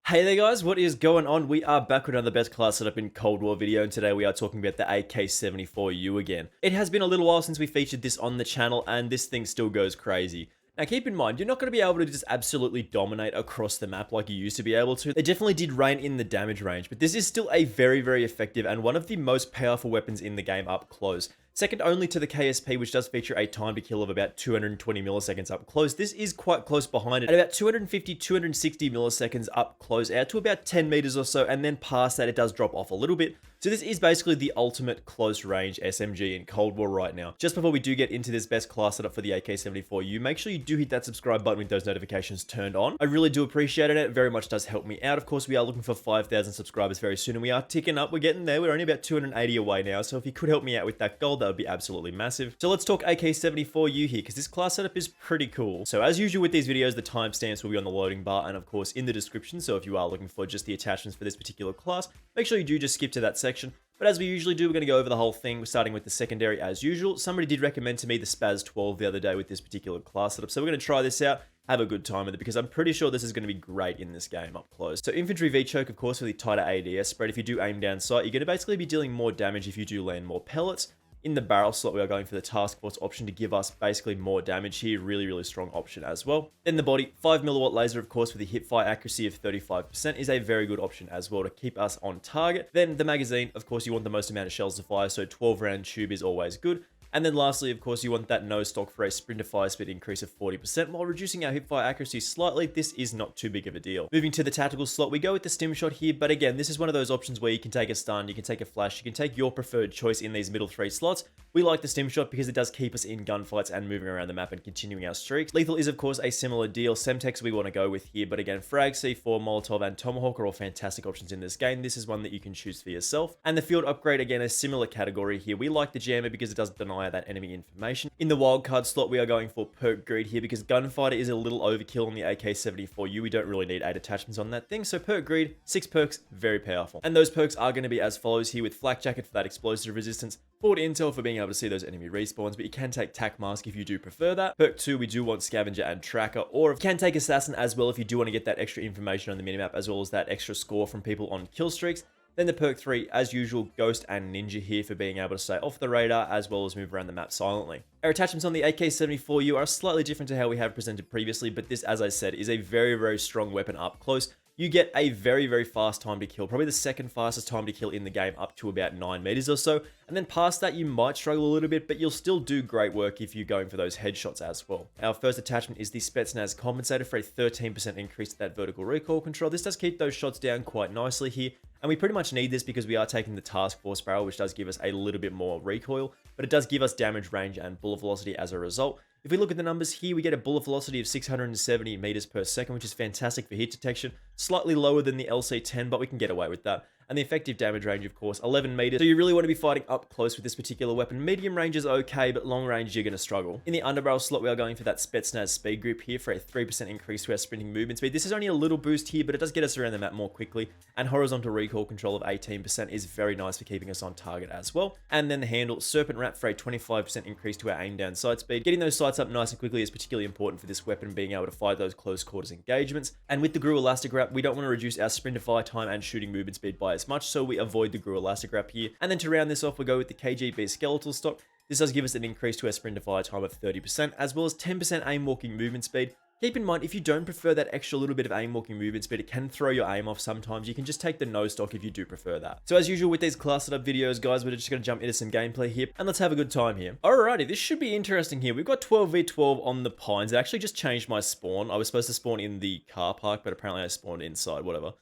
Hey there guys, what is going on? We are back with another best class setup in Cold War video, and today we are talking about the AK74u again. It has been a little while since we featured this on the channel, and this thing still goes crazy. Now keep in mind, you're not going to be able to just absolutely dominate across the map like you used to be able to. They definitely did rein in the damage range, but this is still a very effective and one of the most powerful weapons in the game up close. Second only to the KSP, which does feature a time to kill of about 220 milliseconds up close. This is quite close behind it, at about 250, 260 milliseconds up close, out to about 10 meters or so, and then past that it does drop off a little bit. So this is basically the ultimate close range SMG in Cold War right now. Just before we do get into this best class setup for the AK74u, make sure you do hit that subscribe button with those notifications turned on. I really do appreciate it. It very much does help me out. Of course, we are looking for 5,000 subscribers very soon, and we are ticking up. We're getting there. We're only about 280 away now, so if you could help me out with that goal, that would be absolutely massive. So let's talk AK74u here, because this class setup is pretty cool. So as usual with these videos, the timestamps will be on the loading bar and of course in the description, so if you are looking for just the attachments for this particular class, make sure you do just skip to that section. But as we usually do, we're going to go over the whole thing. We're starting with the secondary as usual. Somebody did recommend to me the Spaz 12 the other day with this particular class setup, so we're going to try this out, have a good time with it, because I'm pretty sure this is going to be great in this game up close. So infantry V-choke, of course, with the tighter ADS spread. If you do aim down sight, you're going to basically be dealing more damage if you do land more pellets. In the barrel slot, we are going for the task force option to give us basically more damage here. Really strong option as well. Then the body, 5mm laser, of course, with a hip fire accuracy of 35% is a very good option as well to keep us on target. Then the magazine, of course, you want the most amount of shells to fire, so 12 round tube is always good. And then lastly, of course, you want that nose stock for a sprint to fire speed increase of 40%, while reducing our hipfire accuracy slightly. This is not too big of a deal. Moving to the tactical slot, we go with the stim shot here, but again, this is one of those options where you can take a stun, you can take a flash, you can take your preferred choice in these middle three slots. We like the stim shot because it does keep us in gunfights and moving around the map and continuing our streaks. Lethal is, of course, a similar deal. Semtex we want to go with here, but again, Frag, C4, Molotov, and Tomahawk are all fantastic options in this game. This is one that you can choose for yourself. And the field upgrade, again, a similar category here. We like the jammer because it does deny that enemy information. In the wildcard slot, we are going for perk greed here because gunfighter is a little overkill on the AK74u. We don't really need 8 attachments on that thing, so perk greed, 6 perks, very powerful. And those perks are going to be as follows here, with flak jacket for that explosive resistance, forward intel for being able to see those enemy respawns, but you can take tac mask if you do prefer that. Perk 2, we do want scavenger and tracker, or you can take assassin as well if you do want to get that extra information on the minimap, as well as that extra score from people on kill streaks. Then the perk 3, as usual, Ghost and Ninja here for being able to stay off the radar as well as move around the map silently. Our attachments on the AK74u are slightly different to how we have presented previously, but this, as I said, is a very strong weapon up close. You get a very fast time to kill, probably the second fastest time to kill in the game, up to about 9 meters or so. And then past that, you might struggle a little bit, but you'll still do great work if you're going for those headshots as well. Our first attachment is the Spetsnaz Compensator for a 13% increase to that vertical recoil control. This does keep those shots down quite nicely here. And we pretty much need this because we are taking the task force barrel, which does give us a little bit more recoil, but it does give us damage range and bullet velocity as a result. If we look at the numbers here, we get a bullet velocity of 670 meters per second, which is fantastic for hit detection. Slightly lower than the LC10, but we can get away with that. And the effective damage range, of course, 11 meters. So you really want to be fighting up close with this particular weapon. Medium range is okay, but long range, you're going to struggle. In the underbarrel slot, we are going for that Spetsnaz speed grip here for a 3% increase to our sprinting movement speed. This is only a little boost here, but it does get us around the map more quickly. And horizontal recoil control of 18% is very nice for keeping us on target as well. And then the handle, Serpent Wrap for a 25% increase to our aim down sight speed. Getting those sights up nice and quickly is particularly important for this weapon, being able to fight those close quarters engagements. And with the GRU Elastic Wrap, we don't want to reduce our sprint to fire time and shooting movement speed by as much, so we avoid the GRU Elastic Wrap here. And then to round this off, we go with the KGB Skeletal Stock. This does give us an increase to our sprint to fire time of 30%, as well as 10% aim walking movement speed. Keep in mind, if you don't prefer that extra little bit of aim walking movement speed, it can throw your aim off sometimes. You can just take the nose stock if you do prefer that. So as usual with these class setup videos, guys, we're just going to jump into some gameplay here, and let's have a good time here. Alrighty, this should be interesting here. We've got 12v12 on the Pines. It actually just changed my spawn. I was supposed to spawn in the car park, but apparently I spawned inside, whatever.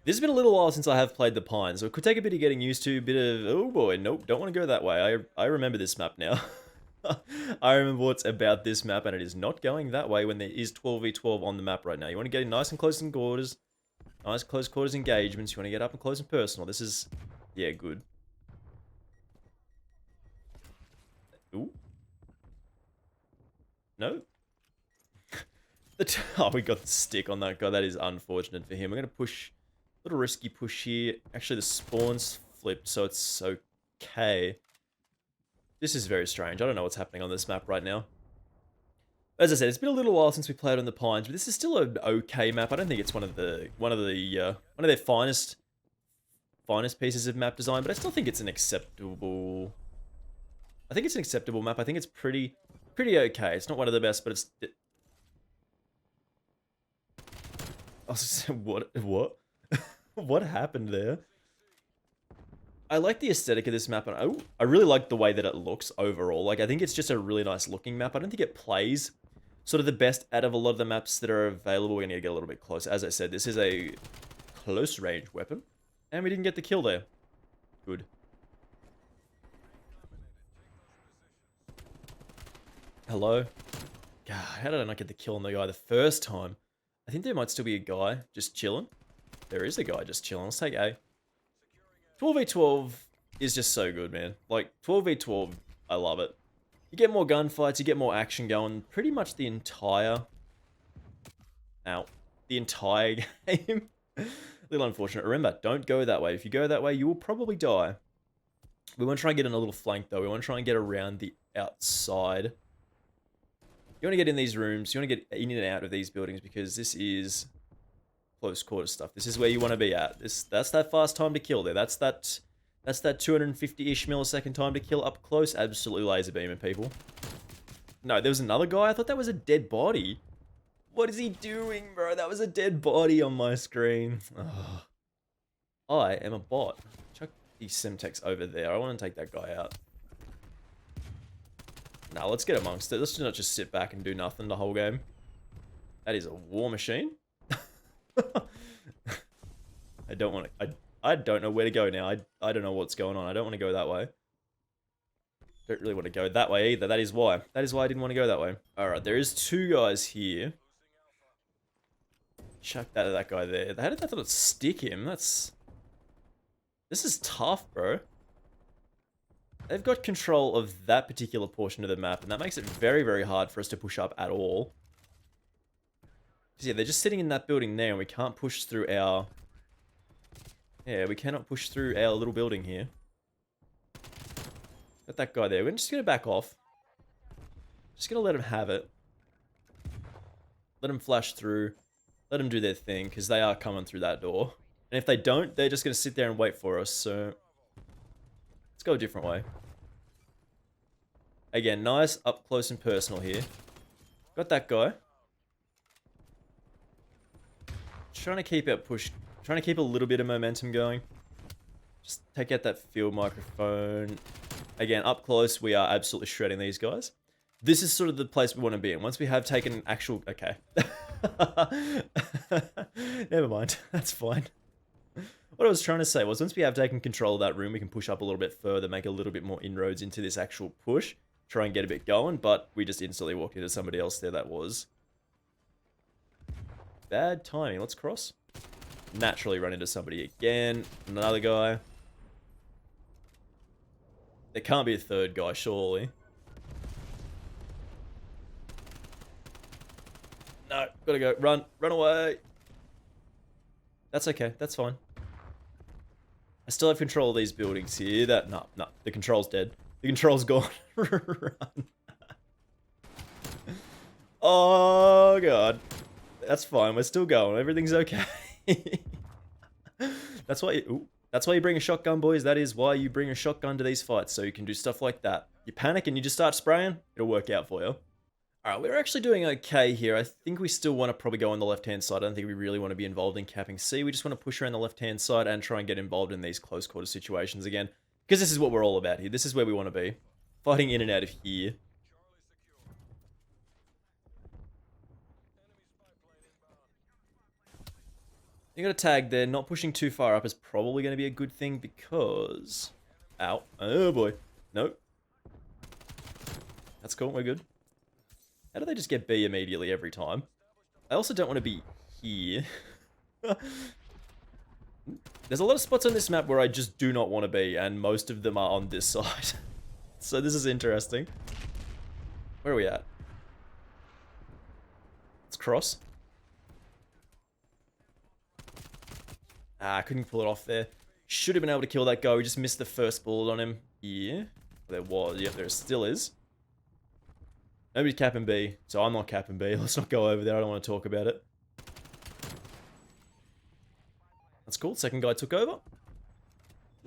This has been a little while since I have played the Pines, so it could take a bit of getting used to, a bit of, oh boy, nope, don't want to go that way. I remember this map now. I remember what's about this map, and it is not going that way when there is 12v12 on the map right now. You want to get in nice and close in quarters, nice close quarters engagements. You want to get up and close and personal. This is, yeah, good. Ooh. No? Oh, we got the stick on that guy. That is unfortunate for him. We're going to push, a little risky push here. Actually, the spawn's flipped, so it's okay. This is very strange. I don't know what's happening on this map right now. As I said, it's been a little while since we played on the Pines, but this is still an okay map. I don't think it's one of their finest pieces of map design, but I still think it's an acceptable. I think it's an acceptable map. I think it's pretty okay. It's not one of the best, but it's. I was just saying, what? What happened there? I like the aesthetic of this map, and I really like the way that it looks overall. Like, I think it's just a really nice looking map. I don't think it plays sort of the best out of a lot of the maps that are available. We're going to get a little bit closer. As I said, this is a close range weapon, and we didn't get the kill there. Good. Hello? God, how did I not get the kill on the guy the first time? I think there might still be a guy just chilling. There is a guy just chilling. Let's take A. 12v12 is just so good, man. Like, 12v12, I love it. You get more gunfights, you get more action going pretty much the entire... the entire game. A little unfortunate. Remember, don't go that way. If you go that way, you will probably die. We want to try and get in a little flank, though. We want to try and get around the outside. You want to get in these rooms. You want to get in and out of these buildings because this is close quarter stuff. This is where you want to be at. That's that fast time to kill there. That's that 250-ish millisecond time to kill up close. Absolutely laser beaming people. No, there was another guy. I thought that was a dead body. What is he doing, bro? That was a dead body on my screen. Ugh. I am a bot. Chuck these Semtex over there. I want to take that guy out. Now, let's get amongst it. Let's not just sit back and do nothing the whole game. That is a war machine. I don't want to... I don't know where to go now. I don't know what's going on. I don't want to go that way. Don't really want to go that way either. That is why. That is why I didn't want to go that way. Alright, there is two guys here. Chuck that at that guy there. How did that thought stick him? This is tough, bro. They've got control of that particular portion of the map, and that makes it very, very hard for us to push up at all. Yeah, they're just sitting in that building there, and we can't push through our... Yeah, we cannot push through our little building here. Got that guy there. We're just going to back off. Just going to let him have it. Let him flash through. Let them do their thing, because they are coming through that door. And if they don't, they're just going to sit there and wait for us, so... Let's go a different way. Again, nice, up close and personal here. Got that guy. Trying to keep our push... Trying to keep a little bit of momentum going. Just take out that field microphone. Again, up close, we are absolutely shredding these guys. This is sort of the place we want to be in. Once we have taken actual... Okay. Never mind. That's fine. What I was trying to say was, once we have taken control of that room, we can push up a little bit further, make a little bit more inroads into this actual push, try and get a bit going, but we just instantly walked into somebody else there. That was bad timing. Let's cross. Naturally run into somebody again. Another guy. There can't be a third guy, surely. No, gotta go. Run. Run away. That's okay. That's fine. I still have control of these buildings here. No. The control's dead. The control's gone. Run. Oh, God. That's fine. We're still going. Everything's okay. That's why you bring a shotgun, boys. That is why you bring a shotgun to these fights, so you can do stuff like that. You panic and you just start spraying, it'll work out for you. Alright, we're actually doing okay here. I think we still want to probably go on the left-hand side. I don't think we really want to be involved in capping C. We just want to push around the left-hand side and try and get involved in these close quarter situations again. Because this is what we're all about here. This is where we want to be. Fighting in and out of here. You got a tag there. Not pushing too far up is probably going to be a good thing because... Ow. Oh boy. Nope. That's cool. We're good. How do they just get B immediately every time? I also don't want to be here. There's a lot of spots on this map where I just do not want to be, and most of them are on this side. So this is interesting. Where are we at? Let's cross. Ah, I couldn't pull it off there. Should have been able to kill that guy. We just missed the first bullet on him. Yeah. There was. Yep, there still is. Nobody's capping B, so I'm not capping B. Let's not go over there. I don't want to talk about it. That's cool. Second guy took over.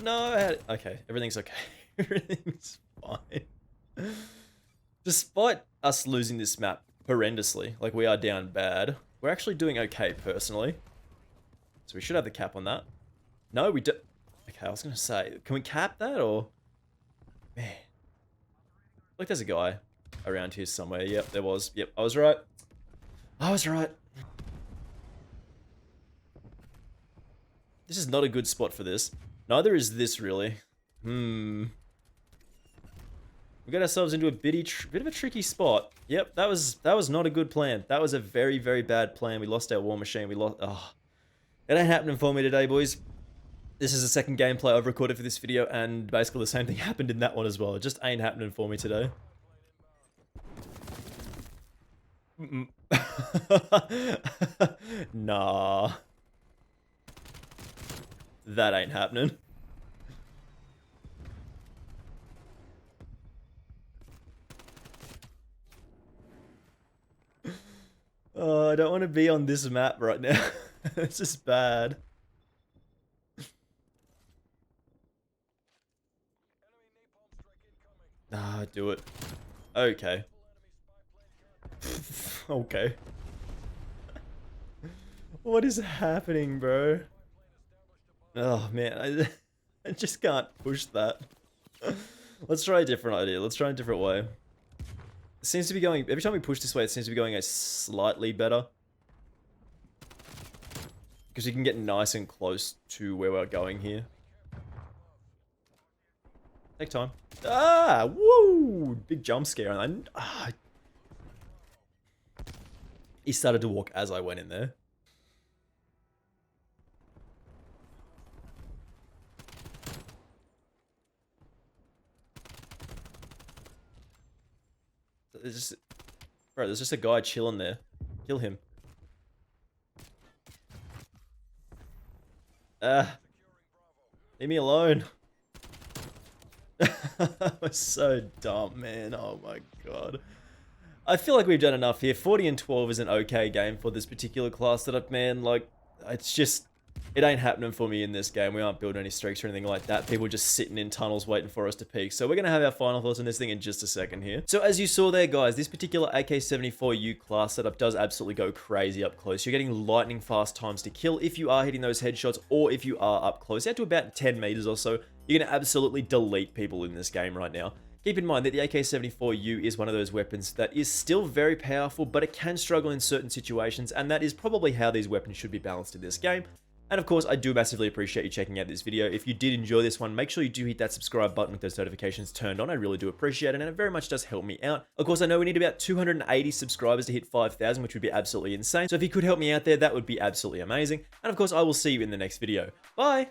No, okay. Everything's okay. Everything's fine. Despite us losing this map horrendously, like we are down bad, we're actually doing okay personally. So we should have the cap on that. No, we do. Okay, I was going to say, can we cap that or? Man. Like there's a guy around here somewhere. Yep, there was. Yep, I was right. I was right. This is not a good spot for this. Neither is this really. We got ourselves into a bit of a tricky spot. Yep, that was not a good plan. That was a very, very bad plan. We lost our war machine. We lost. Oh, it ain't happening for me today, boys. This is the second gameplay I've recorded for this video, and basically the same thing happened in that one as well. It just ain't happening for me today. Nah. That ain't happening. Oh, I don't want to be on this map right now. This is bad. Ah, do it. Okay. Okay. What is happening, bro? Oh, man. I just can't push that. Let's try a different idea. Let's try a different way. It seems to be going... Every time we push this way, it seems to be going a slightly better. Because you can get nice and close to where we're going here. Take time. Ah! Woo! Big jump scare. And he started to walk as I went in there. There's just a guy chilling there. Kill him. Leave me alone. That was so dumb, man. Oh my god. I feel like we've done enough here. 40 and 12 is an okay game for this particular class setup, man. Like, it's just... It ain't happening for me in this game. We aren't building any streaks or anything like that. People are just sitting in tunnels waiting for us to peak. So we're going to have our final thoughts on this thing in just a second here. So as you saw there, guys, this particular AK74u class setup does absolutely go crazy up close. You're getting lightning fast times to kill if you are hitting those headshots, or if you are up close. Out to about 10 meters or so, you're going to absolutely delete people in this game right now. Keep in mind that the AK74u is one of those weapons that is still very powerful, but it can struggle in certain situations, and that is probably how these weapons should be balanced in this game. And of course, I do massively appreciate you checking out this video. If you did enjoy this one, make sure you do hit that subscribe button with those notifications turned on. I really do appreciate it, and it very much does help me out. Of course, I know we need about 280 subscribers to hit 5,000, which would be absolutely insane. So if you could help me out there, that would be absolutely amazing. And of course, I will see you in the next video. Bye!